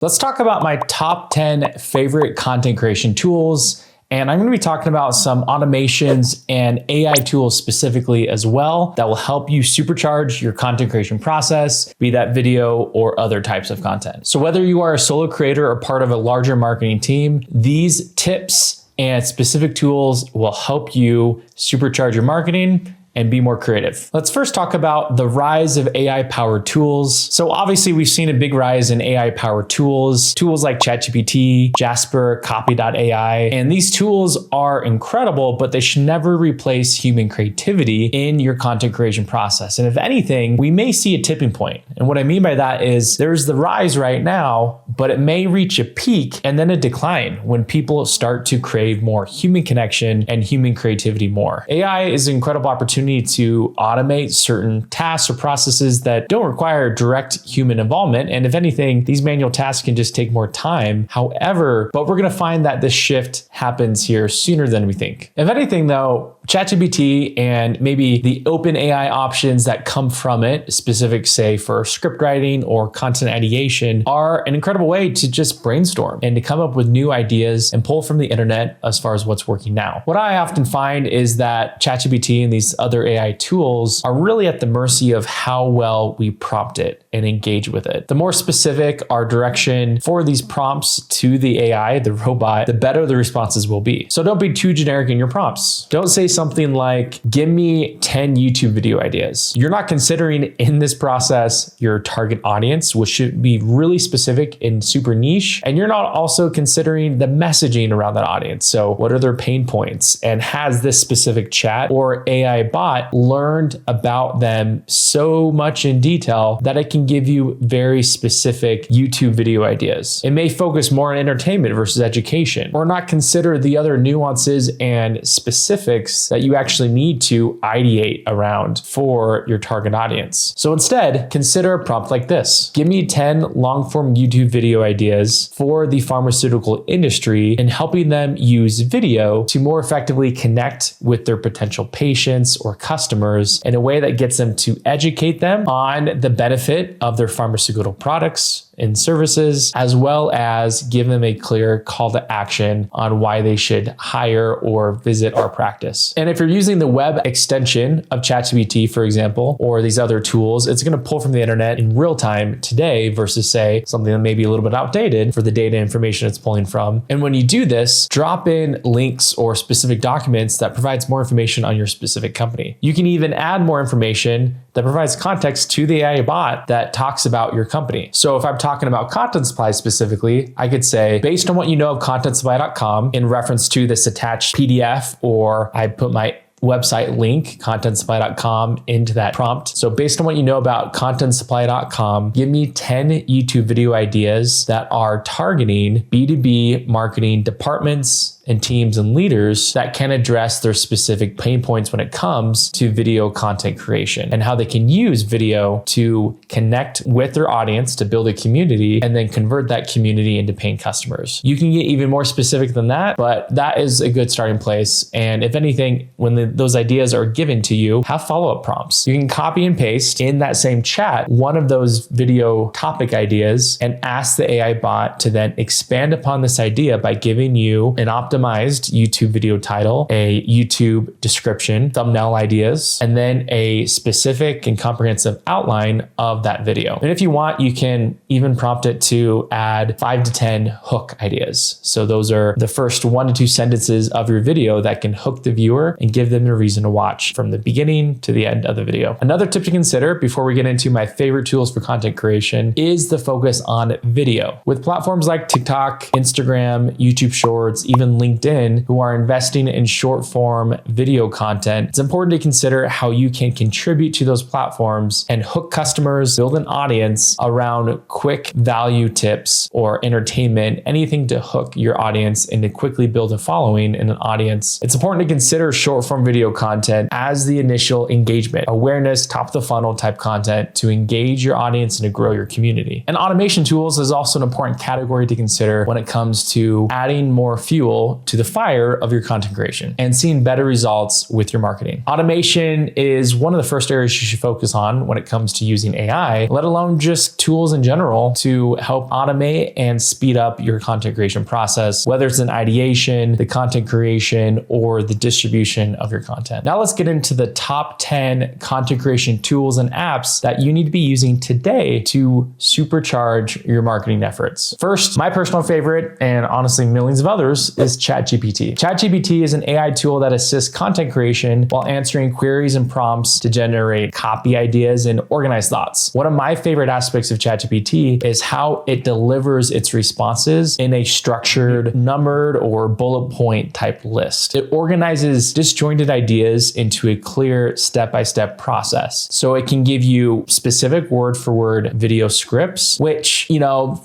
Let's talk about my top 10 favorite content creation tools. And I'm going to be talking about some automations and AI tools specifically as well that will help you supercharge your content creation process, be that video or other types of content. So whether you are a solo creator or part of a larger marketing team, these tips and specific tools will help you supercharge your marketing and be more creative. Let's first talk about the rise of AI-powered tools. So obviously we've seen a big rise in AI-powered tools like ChatGPT, Jasper, Copy.ai, and these tools are incredible, but they should never replace human creativity in your content creation process. And if anything, we may see a tipping point. And what I mean by that is there's the rise right now, but it may reach a peak and then a decline when people start to crave more human connection and human creativity more. AI is an incredible opportunity to automate certain tasks or processes that don't require direct human involvement. And if anything, these manual tasks can just take more time. However, but we're going to find that this shift happens here sooner than we think. If anything though, ChatGPT and maybe the open AI options that come from it, specific say for script writing or content ideation, are an incredible way to just brainstorm and to come up with new ideas and pull from the internet as far as what's working now. What I often find is that ChatGPT and these other AI tools are really at the mercy of how well we prompt it and engage with it. The more specific our direction for these prompts to the AI, the robot, the better the responses will be. So don't be too generic in your prompts. Don't say something like, give me 10 YouTube video ideas. You're not considering in this process your target audience, which should be really specific and super niche. And you're not also considering the messaging around that audience. So what are their pain points? And has this specific chat or AI bot learned about them so much in detail that it can give you very specific YouTube video ideas? It may focus more on entertainment versus education, or not consider the other nuances and specifics that you actually need to ideate around for your target audience. So instead, consider a prompt like this. Give me 10 long-form YouTube video ideas for the pharmaceutical industry and helping them use video to more effectively connect with their potential patients or customers in a way that gets them to educate them on the benefit of their pharmaceutical products and services, as well as give them a clear call to action on why they should hire or visit our practice. And if you're using the web extension of ChatGPT, for example, or these other tools, it's going to pull from the internet in real time today versus say something that may be a little bit outdated for the data information it's pulling from. And when you do this, drop in links or specific documents that provides more information on your specific company. You can even add more information that provides context to the AI bot that talks about your company. So if I'm talking about Content Supply specifically, I could say, based on what you know of contentsupply.com in reference to this attached PDF, or I put my website link, contentsupply.com, into that prompt. So based on what you know about contentsupply.com, give me 10 YouTube video ideas that are targeting B2B marketing departments and teams and leaders that can address their specific pain points when it comes to video content creation and how they can use video to connect with their audience to build a community and then convert that community into paying customers. You can get even more specific than that, but that is a good starting place. And if anything, when those ideas are given to you, have follow-up prompts. You can copy and paste in that same chat one of those video topic ideas and ask the AI bot to then expand upon this idea by giving you an optimized YouTube video title, a YouTube description, thumbnail ideas, and then a specific and comprehensive outline of that video. And if you want, you can even prompt it to add 5 to 10 hook ideas. So those are the first 1 to 2 sentences of your video that can hook the viewer and give them a reason to watch from the beginning to the end of the video. Another tip to consider before we get into my favorite tools for content creation is the focus on video. With platforms like TikTok, Instagram, YouTube Shorts, even LinkedIn, who are investing in short form video content, it's important to consider how you can contribute to those platforms and hook customers, build an audience around quick value tips or entertainment, anything to hook your audience and to quickly build a following and an audience. It's important to consider short form video content as the initial engagement, awareness, top of the funnel type content to engage your audience and to grow your community. And automation tools is also an important category to consider when it comes to adding more fuel fuel to the fire of your content creation and seeing better results with your marketing. Automation is one of the first areas you should focus on when it comes to using AI, let alone just tools in general to help automate and speed up your content creation process, whether it's an ideation, the content creation, or the distribution of your content. Now let's get into the top 10 content creation tools and apps that you need to be using today to supercharge your marketing efforts. First, my personal favorite, and honestly millions of others, is ChatGPT. ChatGPT is an AI tool that assists content creation while answering queries and prompts to generate copy ideas and organize thoughts. One of my favorite aspects of ChatGPT is how it delivers its responses in a structured, numbered, or bullet point type list. It organizes disjointed ideas into a clear step-by-step process. So it can give you specific word for word video scripts, which,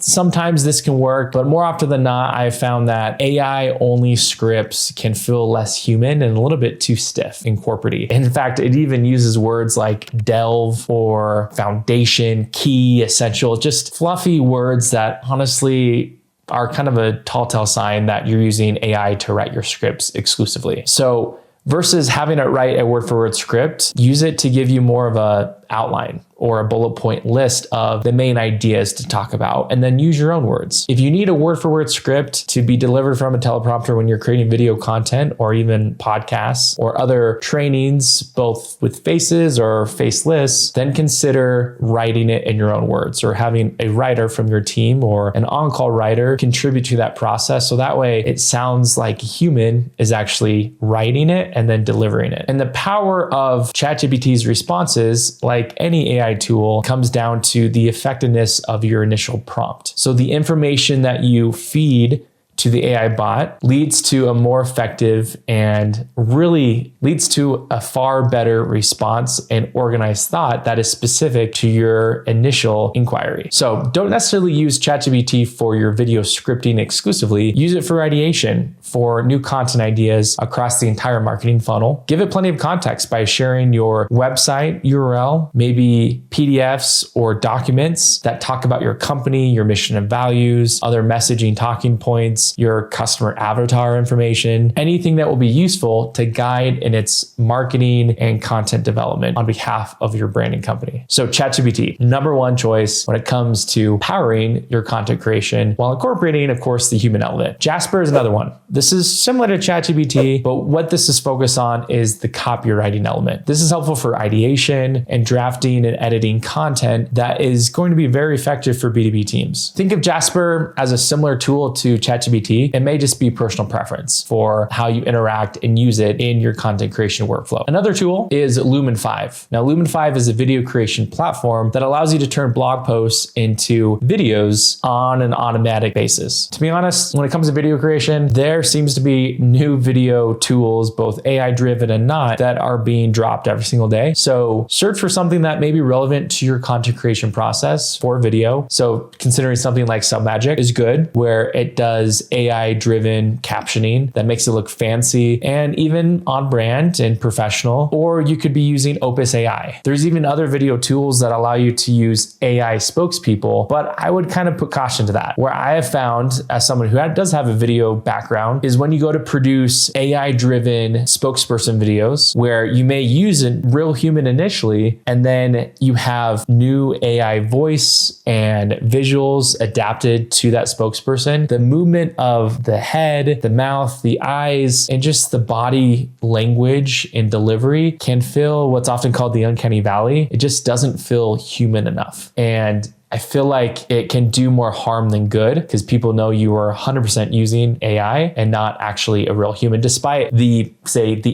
sometimes this can work, but more often than not, I've found that AI only scripts can feel less human and a little bit too stiff and corporate-y. In fact, it even uses words like delve or foundation, key, essential, just fluffy words that honestly are kind of a telltale sign that you're using AI to write your scripts exclusively. So versus having it write a word for word script, use it to give you more of a outline or a bullet point list of the main ideas to talk about, and then use your own words. If you need a word for word script to be delivered from a teleprompter when you're creating video content or even podcasts or other trainings, both with faces or faceless, then consider writing it in your own words or having a writer from your team or an on-call writer contribute to that process. So that way it sounds like a human is actually writing it and then delivering it. And the power of ChatGPT's responses, like any AI tool, comes down to the effectiveness of your initial prompt. So the information that you feed to the AI bot leads to a more effective and really leads to a far better response and organized thought that is specific to your initial inquiry. So don't necessarily use ChatGPT for your video scripting exclusively. Use it for ideation, for new content ideas across the entire marketing funnel. Give it plenty of context by sharing your website URL, maybe PDFs or documents that talk about your company, your mission and values, other messaging talking points, your customer avatar information, anything that will be useful to guide in its marketing and content development on behalf of your branding company. So ChatGPT, number one choice when it comes to powering your content creation while incorporating, of course, the human element. Jasper is another one. This is similar to ChatGPT, but what this is focused on is the copywriting element. This is helpful for ideation and drafting and editing content that is going to be very effective for B2B teams. Think of Jasper as a similar tool to ChatGPT. It may just be personal preference for how you interact and use it in your content creation workflow. Another tool is Lumen 5. Now, Lumen 5 is a video creation platform that allows you to turn blog posts into videos on an automatic basis. To be honest, when it comes to video creation, there seems to be new video tools, both AI driven and not, that are being dropped every single day. So search for something that may be relevant to your content creation process for video. So considering something like Submagic is good, where it does AI-driven captioning that makes it look fancy and even on brand and professional, or you could be using Opus AI. There's even other video tools that allow you to use AI spokespeople, but I would kind of put caution to that. Where I have found, as someone who does have a video background, is when you go to produce AI-driven spokesperson videos, where you may use a real human initially, and then you have new AI voice and visuals adapted to that spokesperson. The movement of the head, the mouth, the eyes, and just the body language and delivery can feel what's often called the uncanny valley. It just doesn't feel human enough. And I feel like it can do more harm than good because people know you are 100% using AI and not actually a real human, despite the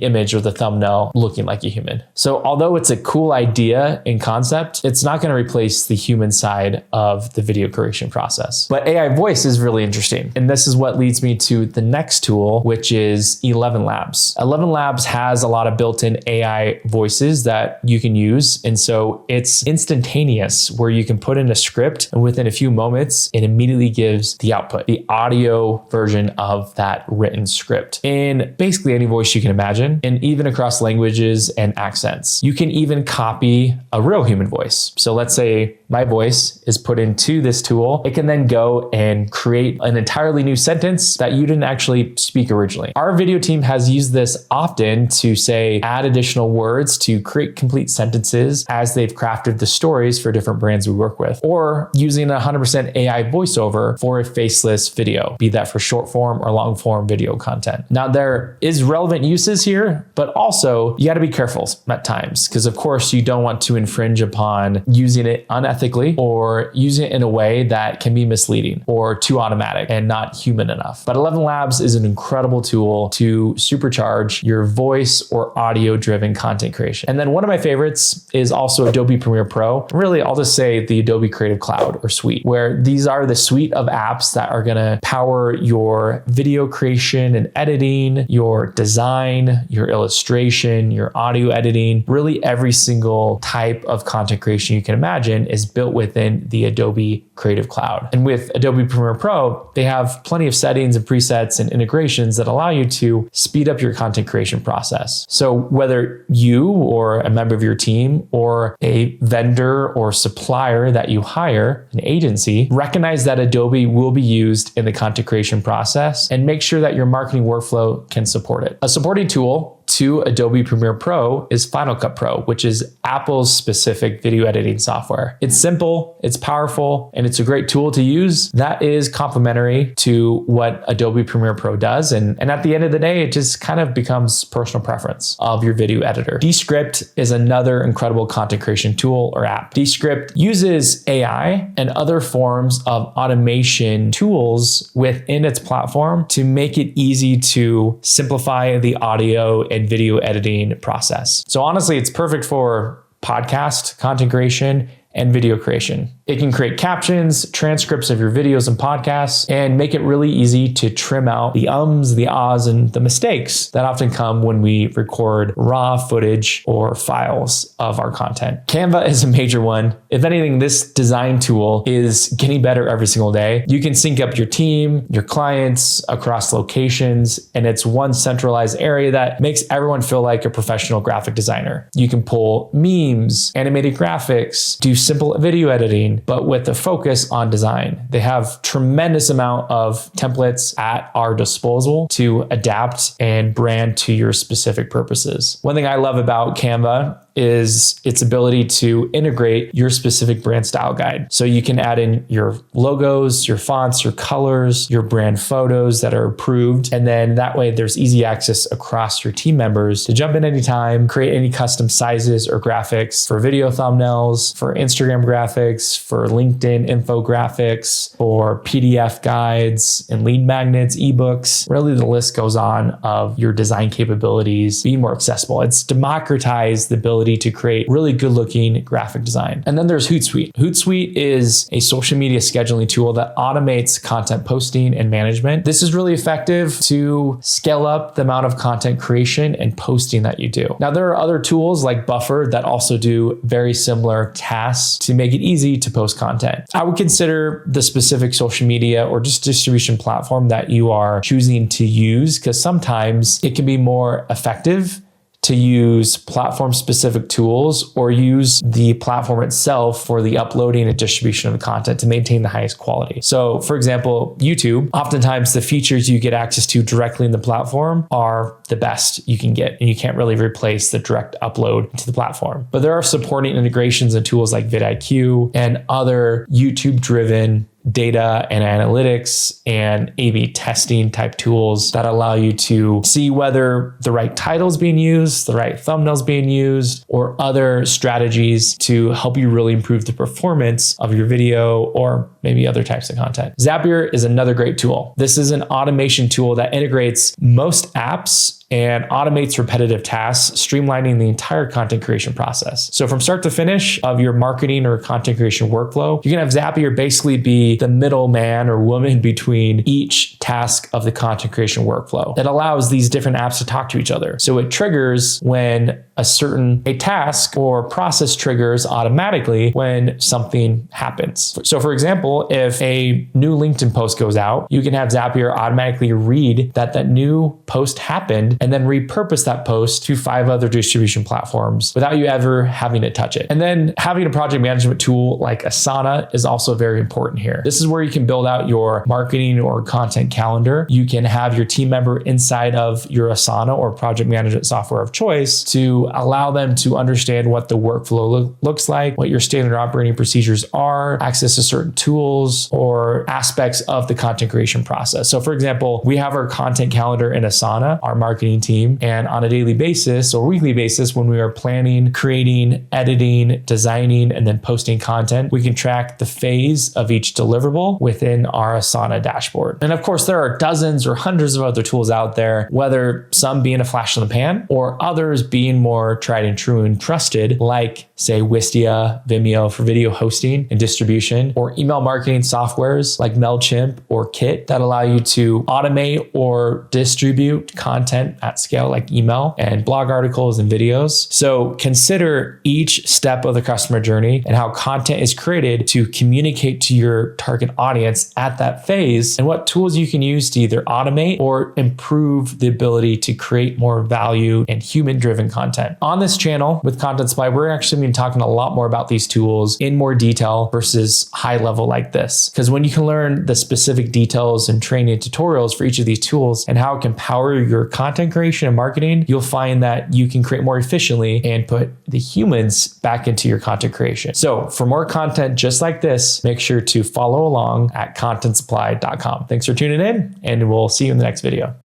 image or the thumbnail looking like a human. So although it's a cool idea in concept, it's not going to replace the human side of the video creation process. But AI voice is really interesting. And this is what leads me to the next tool, which is 11 Labs. 11 Labs has a lot of built-in AI voices that you can use. And so it's instantaneous, where you can put in a script, and within a few moments, it immediately gives the output, the audio version of that written script in basically any voice you can imagine, and even across languages and accents. You can even copy a real human voice. So let's say my voice is put into this tool. It can then go and create an entirely new sentence that you didn't actually speak originally. Our video team has used this often to say, add additional words to create complete sentences as they've crafted the stories for different brands we work with, or using 100% AI voiceover for a faceless video, be that for short form or long form video content. Now there is relevant uses here, but also you got to be careful at times, because of course you don't want to infringe upon using it unethically or using it in a way that can be misleading or too automatic and not human enough. But 11 Labs is an incredible tool to supercharge your voice or audio driven content creation. And then one of my favorites is also Adobe Premiere Pro. Really, I'll just say the Adobe Creative Cloud or suite, where these are the suite of apps that are going to power your video creation and editing, your design, your illustration, your audio editing. Really every single type of content creation you can imagine is built within the Adobe Creative Cloud. And with Adobe Premiere Pro, they have plenty of settings and presets and integrations that allow you to speed up your content creation process. So whether you or a member of your team or a vendor or supplier that you hire, an agency, recognize that Adobe will be used in the content creation process and make sure that your marketing workflow can support it. A supporting tool to Adobe Premiere Pro is Final Cut Pro, which is Apple's specific video editing software. It's simple, it's powerful, and it's a great tool to use that is complementary to what Adobe Premiere Pro does. And at the end of the day, it just kind of becomes personal preference of your video editor. Descript is another incredible content creation tool or app. Descript uses AI and other forms of automation tools within its platform to make it easy to simplify the audio and video editing process. So honestly, it's perfect for podcast content creation and video creation. It can create captions, transcripts of your videos and podcasts, and make it really easy to trim out the ums, the ahs, and the mistakes that often come when we record raw footage or files of our content. Canva is a major one. If anything, this design tool is getting better every single day. You can sync up your team, your clients across locations, and it's one centralized area that makes everyone feel like a professional graphic designer. You can pull memes, animated graphics, do simple video editing, but with a focus on design. They have tremendous amount of templates at our disposal to adapt and brand to your specific purposes. One thing I love about Canva is its ability to integrate your specific brand style guide. So you can add in your logos, your fonts, your colors, your brand photos that are approved. And then that way there's easy access across your team members to jump in anytime, create any custom sizes or graphics for video thumbnails, for Instagram graphics, for LinkedIn infographics, for PDF guides and lead magnets, ebooks. Really the list goes on of your design capabilities being more accessible. It's democratized the ability to create really good looking graphic design. And then there's Hootsuite. Hootsuite is a social media scheduling tool that automates content posting and management. This is really effective to scale up the amount of content creation and posting that you do. Now, there are other tools like Buffer that also do very similar tasks to make it easy to post content. I would consider the specific social media or just distribution platform that you are choosing to use, because sometimes it can be more effective to use platform-specific tools or use the platform itself for the uploading and distribution of the content to maintain the highest quality. So for example, YouTube, oftentimes the features you get access to directly in the platform are the best you can get, and you can't really replace the direct upload to the platform. But there are supporting integrations and tools like vidIQ and other YouTube-driven data and analytics and A/B testing type tools that allow you to see whether the right title is being used, the right thumbnails being used, or other strategies to help you really improve the performance of your video or maybe other types of content. Zapier is another great tool. This is an automation tool that integrates most apps and automates repetitive tasks, streamlining the entire content creation process. So from start to finish of your marketing or content creation workflow, you can have Zapier basically be the middleman or woman between each task of the content creation workflow. It allows these different apps to talk to each other. So it triggers when a task or process triggers automatically when something happens. So for example, if a new LinkedIn post goes out, you can have Zapier automatically read that new post happened and then repurpose that post to 5 other distribution platforms without you ever having to touch it. And then having a project management tool like Asana is also very important here. This is where you can build out your marketing or content calendar. You can have your team member inside of your Asana or project management software of choice to allow them to understand what the workflow looks like, what your standard operating procedures are, access to certain tools or aspects of the content creation process. So for example, we have our content calendar in Asana, our marketing team, and on a daily basis or weekly basis, when we are planning, creating, editing, designing, and then posting content, we can track the phase of each deliverable within our Asana dashboard. And of course, there are dozens or hundreds of other tools out there, whether some being a flash in the pan or others being more tried and true and trusted, like say Wistia, Vimeo for video hosting and distribution, or email marketing softwares like MailChimp or Kit that allow you to automate or distribute content at scale like email and blog articles and videos. So consider each step of the customer journey and how content is created to communicate to your target audience at that phase and what tools you can use to either automate or improve the ability to create more value and human-driven content. On this channel with Content Supply, we're actually going to be talking a lot more about these tools in more detail versus high level like this. Because when you can learn the specific details and training tutorials for each of these tools and how it can power your content creation and marketing, you'll find that you can create more efficiently and put the humans back into your content creation. So for more content just like this, make sure to follow along at contentsupply.com. Thanks for tuning in, and we'll see you in the next video.